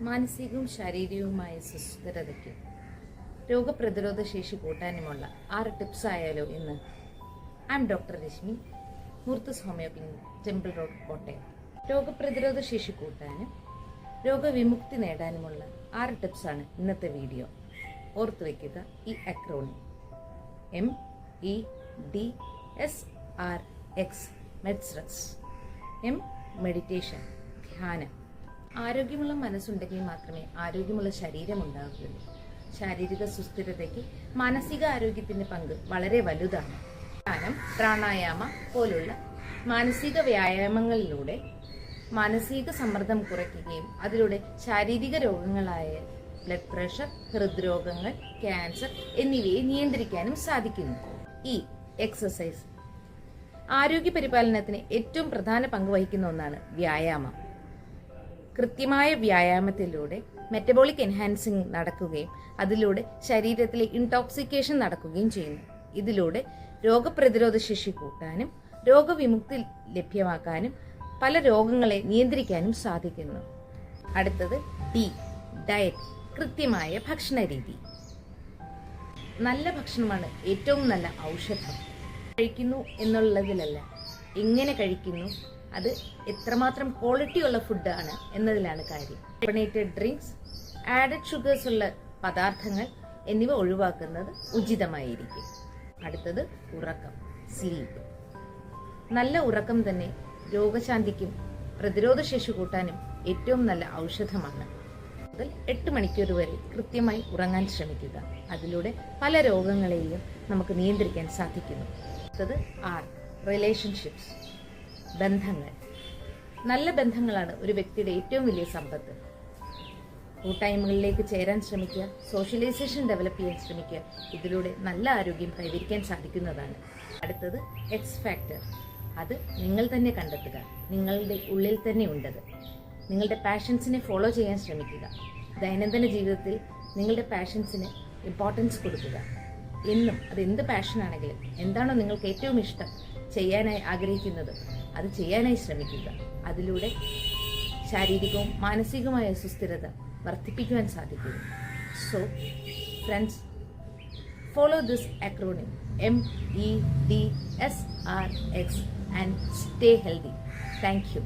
മാനസികവും ശാരീരികവുമായ സുസ്ഥിരതയ്ക്ക് രോഗപ്രതിരോധ ശേഷി കൂട്ടാനുമുള്ള 6 ടിപ്സ് ആയാലോ ഇന്ന്. ഡോക്ടർ രശ്മി, മൂർത്തസ് ഹോമിയോപ്പതി, ടെമ്പിൾ റോഡ്, കോട്ടയം. രോഗപ്രതിരോധ ശേഷി കൂട്ടാനും രോഗവിമുക്തി നേടാനുമുള്ള 6 ടിപ്സാണ് ഇന്നത്തെ വീഡിയോ. ഓർത്തു വയ്ക്കുക ഈ അക്രോണിം MEDSRX. മെഡ്സ്റക്സ്. മെഡിറ്റേഷൻ, ധ്യാനം. ആരോഗ്യമുള്ള മനസ്സുണ്ടെങ്കിൽ മാത്രമേ ആരോഗ്യമുള്ള ശരീരം ഉണ്ടാവുകയുള്ളൂ. ശാരീരിക സുസ്ഥിരതയ്ക്ക് മാനസിക ആരോഗ്യത്തിന്റെ പങ്ക് വളരെ വലുതാണ്. ധ്യാനം, പ്രാണായാമ പോലുള്ള മാനസിക വ്യായാമങ്ങളിലൂടെ മാനസിക സമ്മർദ്ദം കുറയ്ക്കുകയും അതിലൂടെ ശാരീരിക രോഗങ്ങളായ ബ്ലഡ് പ്രഷർ, ഹൃദ്രോഗങ്ങൾ, ക്യാൻസർ എന്നിവയെ നിയന്ത്രിക്കാനും സാധിക്കുന്നു. ഈ എക്സസൈസ് ആരോഗ്യ പരിപാലനത്തിന് ഏറ്റവും പ്രധാന പങ്ക് വഹിക്കുന്ന ഒന്നാണ് വ്യായാമം. കൃത്യമായ വ്യായാമത്തിലൂടെ മെറ്റബോളിക് എൻഹാൻസിങ് നടക്കുകയും അതിലൂടെ ശരീരത്തിലെ ഇൻടോക്സിക്കേഷൻ നടക്കുകയും ചെയ്യുന്നു. ഇതിലൂടെ രോഗപ്രതിരോധ ശേഷി കൂട്ടാനും രോഗവിമുക്തി ലഭ്യമാക്കാനും പല രോഗങ്ങളെ നിയന്ത്രിക്കാനും സാധിക്കുന്നു. അടുത്തത് ഡയറ്റ്, കൃത്യമായ ഭക്ഷണ രീതി. നല്ല ഭക്ഷണമാണ് ഏറ്റവും നല്ല ഔഷധം. കഴിക്കുന്നു എന്നുള്ളതിലല്ല, എങ്ങനെ കഴിക്കുന്നു, അത് എത്രമാത്രം ക്വാളിറ്റി ഉള്ള ഫുഡാണ് എന്നതിലാണ് കാര്യം. കാർബണേറ്റഡ് ഡ്രിങ്ക്സ്, ആഡഡ് ഷുഗേഴ്സ് ഉള്ള പദാർത്ഥങ്ങൾ എന്നിവ ഒഴിവാക്കുന്നത് ഉചിതമായിരിക്കും. അടുത്തത് ഉറക്കം, സ്ലീപ്പ്. നല്ല ഉറക്കം തന്നെ രോഗശാന്തിക്കും പ്രതിരോധശേഷി കൂട്ടാനും ഏറ്റവും നല്ല ഔഷധമാണ്. 8 മണിക്കൂർ വരെ കൃത്യമായി ഉറങ്ങാൻ ശ്രമിക്കുക. അതിലൂടെ പല രോഗങ്ങളെയും നമുക്ക് നിയന്ത്രിക്കാൻ സാധിക്കുന്നു. അടുത്തത് റിലേഷൻഷിപ്സ്, ബന്ധങ്ങൾ. നല്ല ബന്ധങ്ങളാണ് ഒരു വ്യക്തിയുടെ ഏറ്റവും വലിയ സമ്പത്ത്. കൂട്ടായ്മകളിലേക്ക് ചേരാൻ ശ്രമിക്കുക, സോഷ്യലൈസേഷൻ ഡെവലപ്പ് ചെയ്യാൻ ശ്രമിക്കുക. ഇതിലൂടെ നല്ല ആരോഗ്യം കൈവരിക്കാൻ സാധിക്കുന്നതാണ്. അടുത്തത് എക്സ് ഫാക്ടർ. അത് നിങ്ങൾ തന്നെ കണ്ടെത്തുക. നിങ്ങളുടെ ഉള്ളിൽ തന്നെ ഉണ്ടത്. നിങ്ങളുടെ പാഷൻസിനെ ഫോളോ ചെയ്യാൻ ശ്രമിക്കുക. ദൈനംദിന ജീവിതത്തിൽ നിങ്ങളുടെ പാഷൻസിന് ഇമ്പോർട്ടൻസ് കൊടുക്കുക. എന്നും അത് എന്ത് പാഷനാണെങ്കിലും, എന്താണോ നിങ്ങൾക്ക് ഏറ്റവും ഇഷ്ടം, ചെയ്യാനായി ആഗ്രഹിക്കുന്നത്, അത് ചെയ്യാനായി ശ്രമിക്കുക. അതിലൂടെ ശാരീരികവും മാനസികവുമായ സുസ്ഥിരത വർദ്ധിപ്പിക്കുവാൻ സാധിക്കുന്നു. So friends, follow this acronym MEDSRX and stay healthy. Thank you.